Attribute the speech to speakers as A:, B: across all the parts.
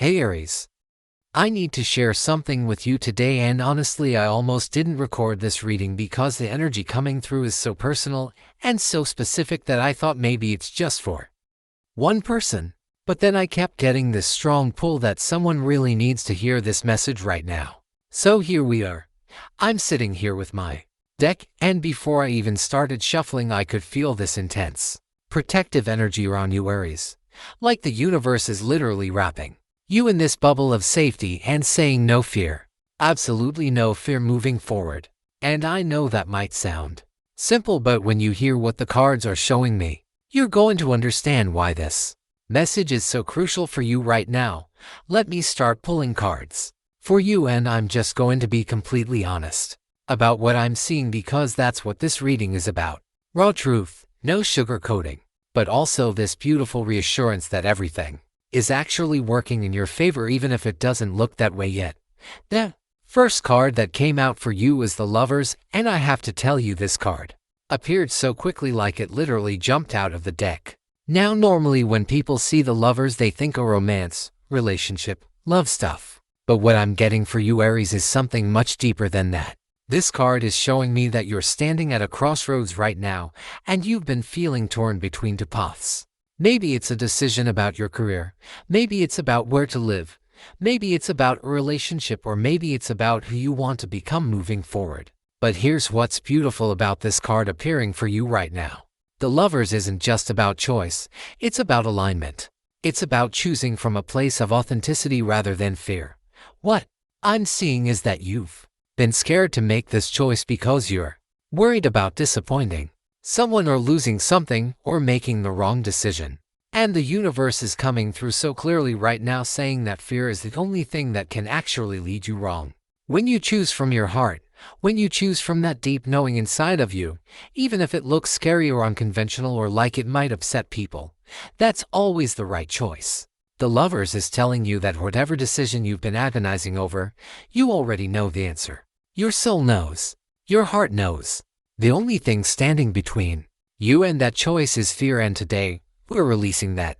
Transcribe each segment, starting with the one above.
A: Hey Aries, I need to share something with you today, and honestly I almost didn't record this reading because the energy coming through is so personal and so specific that I thought maybe it's just for one person. But then I kept getting this strong pull that someone really needs to hear this message right now. So here we are. I'm sitting here with my deck, and before I even started shuffling I could feel this intense, protective energy around you, Aries. Like the universe is literally wrapping you in this bubble of safety and saying no fear. Absolutely no fear moving forward. And I know that might sound simple, but when you hear what the cards are showing me, you're going to understand why this message is so crucial for you right now. Let me start pulling cards for you, and I'm just going to be completely honest about what I'm seeing because that's what this reading is about. Raw truth, no sugarcoating, but also this beautiful reassurance that everything is actually working in your favor even if it doesn't look that way yet. The first card that came out for you is the Lovers, and I have to tell you this card appeared so quickly like it literally jumped out of the deck. Now normally when people see the Lovers they think a romance, relationship, love stuff. But what I'm getting for you, Aries, is something much deeper than that. This card is showing me that you're standing at a crossroads right now and you've been feeling torn between two paths. Maybe it's a decision about your career, maybe it's about where to live, maybe it's about a relationship, or maybe it's about who you want to become moving forward. But here's what's beautiful about this card appearing for you right now. The Lovers isn't just about choice, it's about alignment. It's about choosing from a place of authenticity rather than fear. What I'm seeing is that you've been scared to make this choice because you're worried about disappointing someone or losing something or making the wrong decision. And the universe is coming through so clearly right now saying that fear is the only thing that can actually lead you wrong. When you choose from your heart, when you choose from that deep knowing inside of you, even if it looks scary or unconventional or like it might upset people, that's always the right choice. The Lovers is telling you that whatever decision you've been agonizing over, you already know the answer. Your soul knows. Your heart knows. The only thing standing between you and that choice is fear, and today, we're releasing that.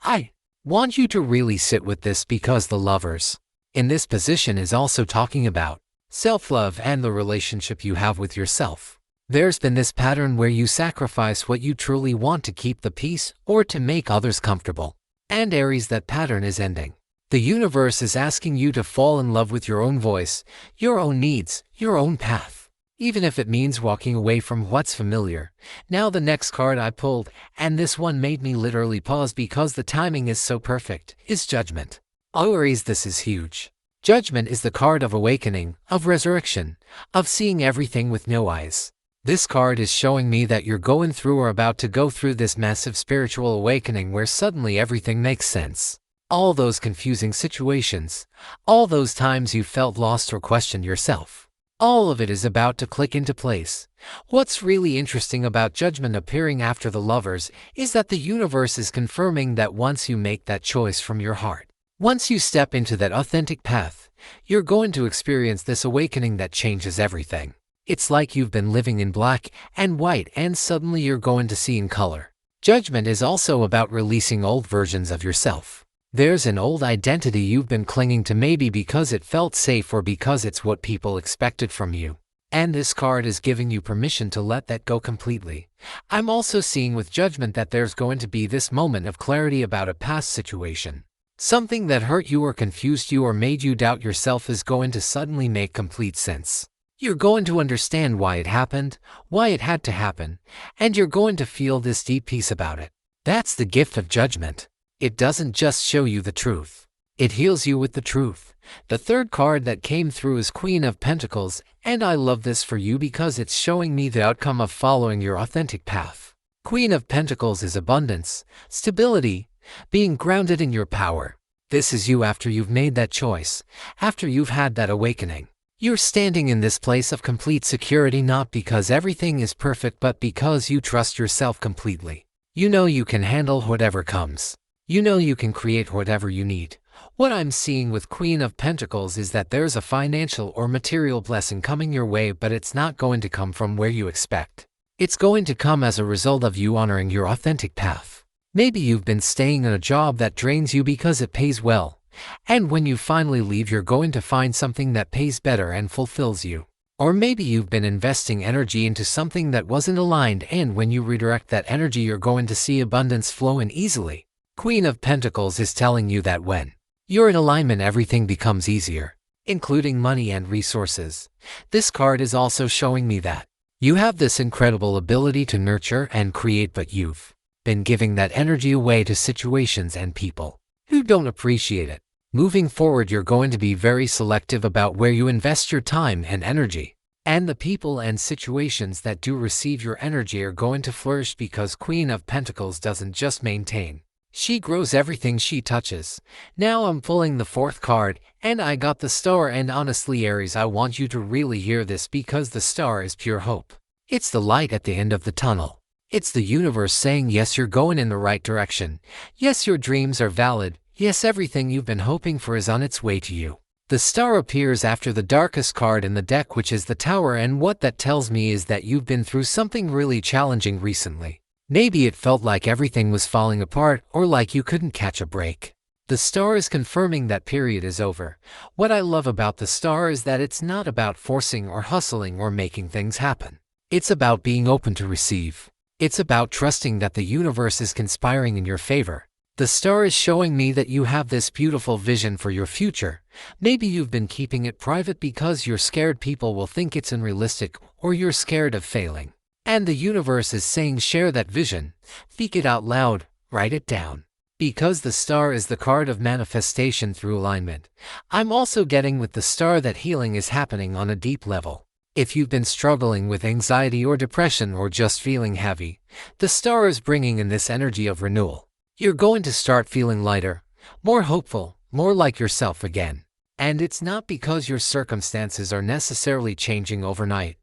A: I want you to really sit with this because the Lovers in this position is also talking about self-love and the relationship you have with yourself. There's been this pattern where you sacrifice what you truly want to keep the peace or to make others comfortable. And Aries, that pattern is ending. The universe is asking you to fall in love with your own voice, your own needs, your own path, even if it means walking away from what's familiar. Now the next card I pulled, and this one made me literally pause because the timing is so perfect, is Judgment. Oh Aries, this is huge. Judgment is the card of awakening, of resurrection, of seeing everything with no eyes. This card is showing me that you're going through or about to go through this massive spiritual awakening where suddenly everything makes sense. All those confusing situations, all those times you felt lost or questioned yourself, all of it is about to click into place. What's really interesting about Judgment appearing after the Lovers is that the universe is confirming that once you make that choice from your heart, once you step into that authentic path, you're going to experience this awakening that changes everything. It's like you've been living in black and white and suddenly you're going to see in color. Judgment is also about releasing old versions of yourself. There's an old identity you've been clinging to, maybe because it felt safe or because it's what people expected from you. And this card is giving you permission to let that go completely. I'm also seeing with Judgment that there's going to be this moment of clarity about a past situation. Something that hurt you or confused you or made you doubt yourself is going to suddenly make complete sense. You're going to understand why it happened, why it had to happen, and you're going to feel this deep peace about it. That's the gift of Judgment. It doesn't just show you the truth. It heals you with the truth. The third card that came through is Queen of Pentacles, and I love this for you because it's showing me the outcome of following your authentic path. Queen of Pentacles is abundance, stability, being grounded in your power. This is you after you've made that choice, after you've had that awakening. You're standing in this place of complete security, not because everything is perfect, but because you trust yourself completely. You know you can handle whatever comes. You know you can create whatever you need. What I'm seeing with Queen of Pentacles is that there's a financial or material blessing coming your way, but it's not going to come from where you expect. It's going to come as a result of you honoring your authentic path. Maybe you've been staying in a job that drains you because it pays well, And when you finally leave, you're going to find something that pays better and fulfills you. Or maybe you've been investing energy into something that wasn't aligned, and when you redirect that energy, you're going to see abundance flow in easily. Queen of Pentacles is telling you that when you're in alignment, everything becomes easier, including money and resources. This card is also showing me that you have this incredible ability to nurture and create, but you've been giving that energy away to situations and people who don't appreciate it. Moving forward, you're going to be very selective about where you invest your time and energy. And the people and situations that do receive your energy are going to flourish, because Queen of Pentacles doesn't just maintain. She grows everything she touches. Now I'm pulling the fourth card, and I got the Star, and honestly, Aries, I want you to really hear this, because the Star is pure hope. It's the light at the end of the tunnel. It's the universe saying, yes, you're going in the right direction. Yes, your dreams are valid. Yes, everything you've been hoping for is on its way to you. The Star appears after the darkest card in the deck, which is the Tower, and what that tells me is that you've been through something really challenging recently. Maybe it felt like everything was falling apart, or like you couldn't catch a break. The Star is confirming that period is over. What I love about the Star is that it's not about forcing or hustling or making things happen. It's about being open to receive. It's about trusting that the universe is conspiring in your favor. The Star is showing me that you have this beautiful vision for your future. Maybe you've been keeping it private because you're scared people will think it's unrealistic, or you're scared of failing. And the universe is saying, share that vision. Speak it out loud. Write it down. Because the Star is the card of manifestation through alignment. I'm also getting with the Star that healing is happening on a deep level. If you've been struggling with anxiety or depression, or just feeling heavy, the Star is bringing in this energy of renewal. You're going to start feeling lighter, more hopeful, more like yourself again. And it's not because your circumstances are necessarily changing overnight.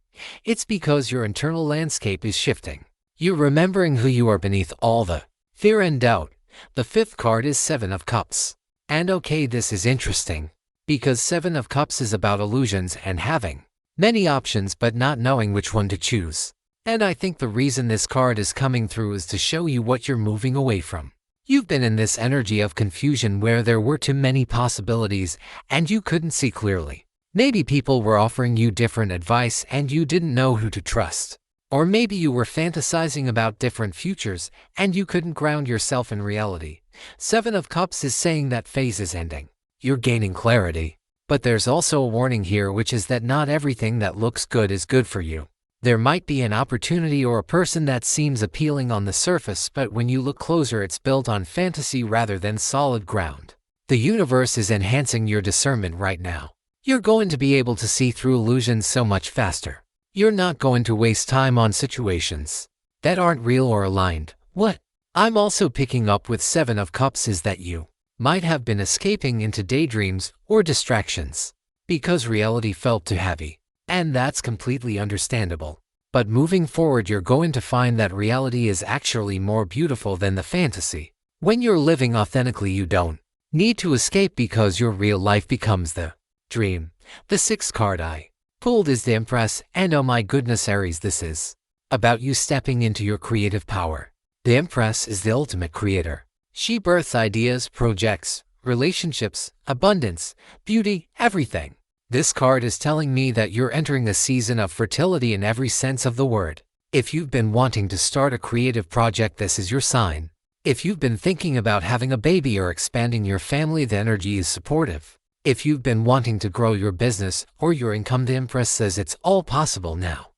A: It's because your internal landscape is shifting. You're remembering who you are beneath all the fear and doubt. The fifth card is Seven of Cups. And okay, this is interesting, because Seven of Cups is about illusions and having many options but not knowing which one to choose. And I think the reason this card is coming through is to show you what you're moving away from. You've been in this energy of confusion where there were too many possibilities and you couldn't see clearly. Maybe people were offering you different advice and you didn't know who to trust. Or maybe you were fantasizing about different futures and you couldn't ground yourself in reality. Seven of Cups is saying that phase is ending. You're gaining clarity. But there's also a warning here, which is that not everything that looks good is good for you. There might be an opportunity or a person that seems appealing on the surface, but when you look closer, it's built on fantasy rather than solid ground. The universe is enhancing your discernment right now. You're going to be able to see through illusions so much faster. You're not going to waste time on situations that aren't real or aligned. What I'm also picking up with Seven of Cups is that you might have been escaping into daydreams or distractions because reality felt too heavy. And that's completely understandable. But moving forward, you're going to find that reality is actually more beautiful than the fantasy. When you're living authentically, you don't need to escape because your real life becomes the dream. The sixth card I pulled is the Empress, and oh my goodness, Aries, this is about you stepping into your creative power. The Empress is the ultimate creator. She births ideas, projects, relationships, abundance, beauty, everything. This card is telling me that you're entering a season of fertility in every sense of the word. If you've been wanting to start a creative project, this is your sign. If you've been thinking about having a baby or expanding your family, the energy is supportive. If you've been wanting to grow your business or your income, the Empress says it's all possible now.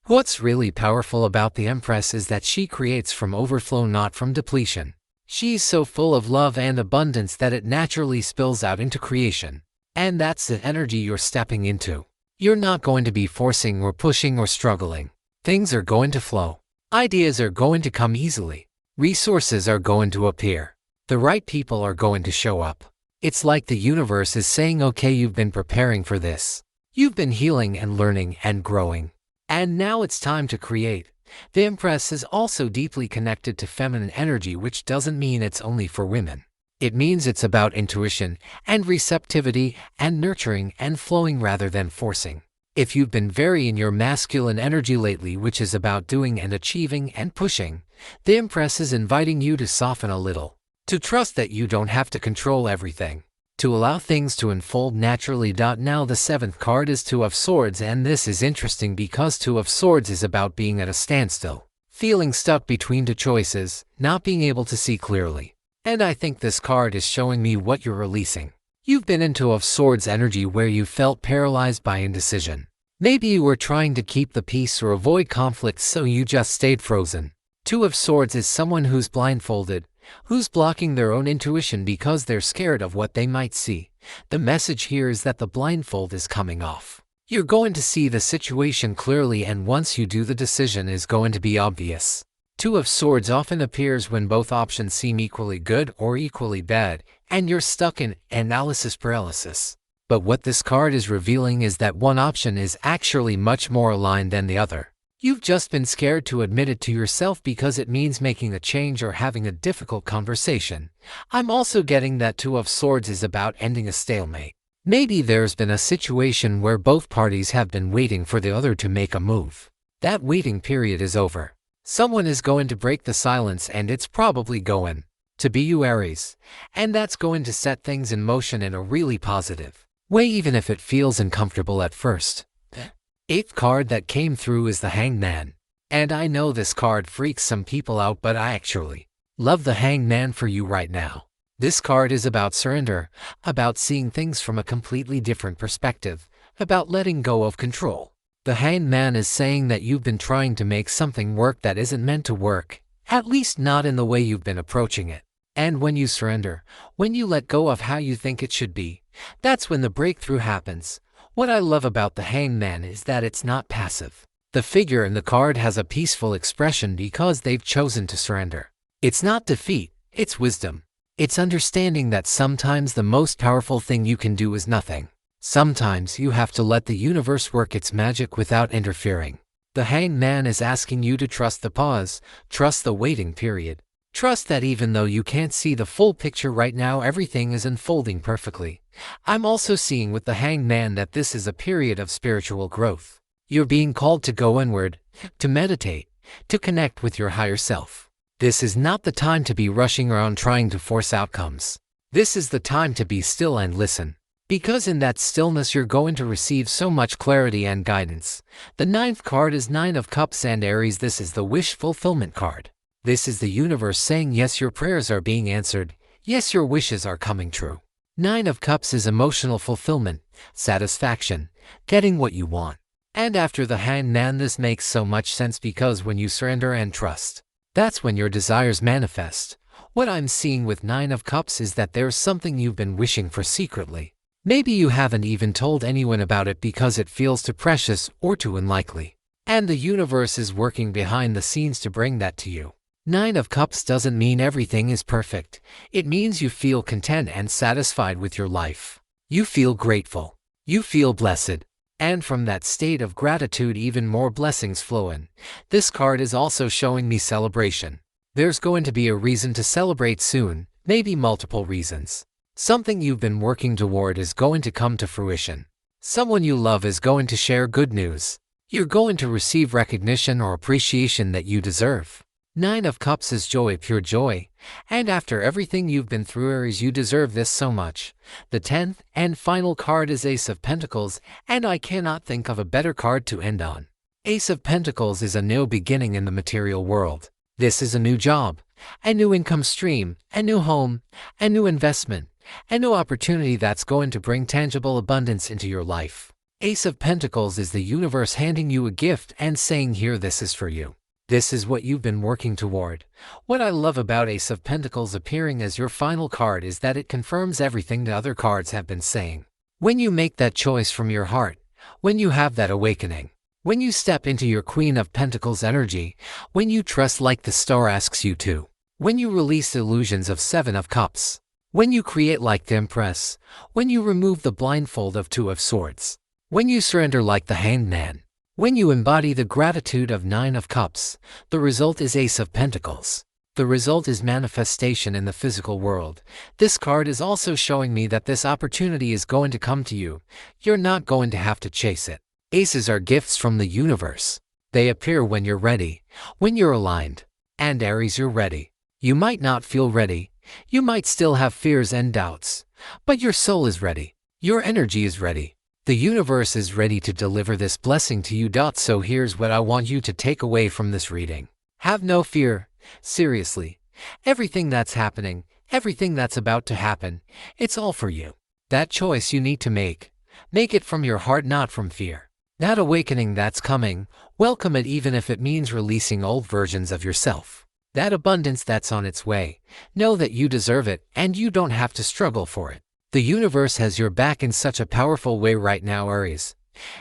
A: What's really powerful about the Empress is that she creates from overflow, not from depletion. She's so full of love and abundance that it naturally spills out into creation. And that's the energy you're stepping into. You're not going to be forcing or pushing or struggling. Things are going to flow. Ideas are going to come easily. Resources are going to appear. The right people are going to show up. It's like the universe is saying, okay, you've been preparing for this. You've been healing and learning and growing. And now it's time to create. The Empress is also deeply connected to feminine energy, which doesn't mean it's only for women. It means it's about intuition and receptivity and nurturing and flowing rather than forcing. If you've been very in your masculine energy lately, which is about doing and achieving and pushing, the Empress is inviting you to soften a little, to trust that you don't have to control everything. to allow things to unfold naturally. Now the seventh card is Two of Swords, and this is interesting because Two of Swords is about being at a standstill, feeling stuck between two choices, not being able to see clearly. And I think this card is showing me what you're releasing. You've been in Two of Swords energy where you felt paralyzed by indecision. Maybe you were trying to keep the peace or avoid conflict, so you just stayed frozen. Two of Swords is someone who's blindfolded, who's blocking their own intuition because they're scared of what they might see. The message here is that the blindfold is coming off. You're going to see the situation clearly, and once you do, the decision is going to be obvious. Two of Swords often appears when both options seem equally good or equally bad, and you're stuck in analysis paralysis. But what this card is revealing is that one option is actually much more aligned than the other. You've just been scared to admit it to yourself because it means making a change or having a difficult conversation. I'm also getting that Two of Swords is about ending a stalemate. Maybe there's been a situation where both parties have been waiting for the other to make a move. That waiting period is over. Someone is going to break the silence, and it's probably going to be you, Aries. And that's going to set things in motion in a really positive way, even if it feels uncomfortable at first. The eighth card that came through is the Hanged Man. And I know this card freaks some people out, but I actually love the Hanged Man for you right now. This card is about surrender, about seeing things from a completely different perspective, about letting go of control. The Hanged Man is saying that you've been trying to make something work that isn't meant to work, at least not in the way you've been approaching it. And when you surrender, when you let go of how you think it should be, that's when the breakthrough happens. What I love about the Hanged Man is that it's not passive. The figure in the card has a peaceful expression because they've chosen to surrender. It's not defeat, it's wisdom. It's understanding that sometimes the most powerful thing you can do is nothing. Sometimes you have to let the universe work its magic without interfering. The Hanged Man is asking you to trust the pause, trust the waiting period. Trust that even though you can't see the full picture right now, everything is unfolding perfectly. I'm also seeing with the Hanged Man that this is a period of spiritual growth. You're being called to go inward, to meditate, to connect with your higher self. This is not the time to be rushing around trying to force outcomes. This is the time to be still and listen. Because in that stillness you're going to receive so much clarity and guidance. The ninth card is Nine of Cups, and Aries, this is the wish fulfillment card. This is the universe saying yes, your prayers are being answered. Yes, your wishes are coming true. Nine of Cups is emotional fulfillment, satisfaction, getting what you want. And after the Hanged Man, this makes so much sense because when you surrender and trust, that's when your desires manifest. What I'm seeing with Nine of Cups is that there's something you've been wishing for secretly. Maybe you haven't even told anyone about it because it feels too precious or too unlikely. And the universe is working behind the scenes to bring that to you. Nine of Cups doesn't mean everything is perfect. It means you feel content and satisfied with your life. You feel grateful. You feel blessed. And from that state of gratitude, even more blessings flow in. This card is also showing me celebration. There's going to be a reason to celebrate soon, maybe multiple reasons. Something you've been working toward is going to come to fruition. Someone you love is going to share good news. You're going to receive recognition or appreciation that you deserve. Nine of Cups is joy, pure joy. And after everything you've been through, Aries, you deserve this so much. The 10th and final card is Ace of Pentacles, and I cannot think of a better card to end on. Ace of Pentacles is a new beginning in the material world. This is a new job, a new income stream, a new home, a new investment, a new opportunity that's going to bring tangible abundance into your life. Ace of Pentacles is the universe handing you a gift and saying, here, this is for you. This is what you've been working toward. What I love about Ace of Pentacles appearing as your final card is that it confirms everything the other cards have been saying. When you make that choice from your heart, when you have that awakening, when you step into your Queen of Pentacles energy, when you trust like the star asks you to, when you release illusions of Seven of Cups, when you create like the Empress, when you remove the blindfold of Two of Swords, when you surrender like the Hanged Man, when you embody the gratitude of Nine of Cups, the result is Ace of Pentacles. The result is manifestation in the physical world. This card is also showing me that this opportunity is going to come to you. You're not going to have to chase it. Aces are gifts from the universe. They appear when you're ready, when you're aligned. And Aries, you're ready. You might not feel ready. You might still have fears and doubts, but your soul is ready. Your energy is ready. The universe is ready to deliver this blessing to you. So here's what I want you to take away from this reading. Have no fear. Seriously. Everything that's happening, everything that's about to happen, it's all for you. That choice you need to make. Make it from your heart, not from fear. That awakening that's coming, welcome it even if it means releasing old versions of yourself. That abundance that's on its way, know that you deserve it and you don't have to struggle for it. The universe has your back in such a powerful way right now, Aries.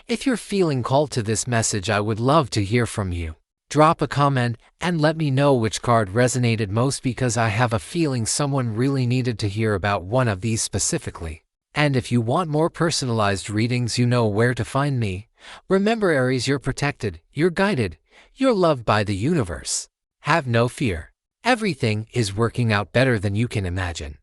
A: If you're feeling called to this message, I would love to hear from you. Drop a comment and let me know which card resonated most, because I have a feeling someone really needed to hear about one of these specifically. And if you want more personalized readings, you know where to find me. Remember, Aries, you're protected, you're guided, you're loved by the universe. Have no fear. Everything is working out better than you can imagine.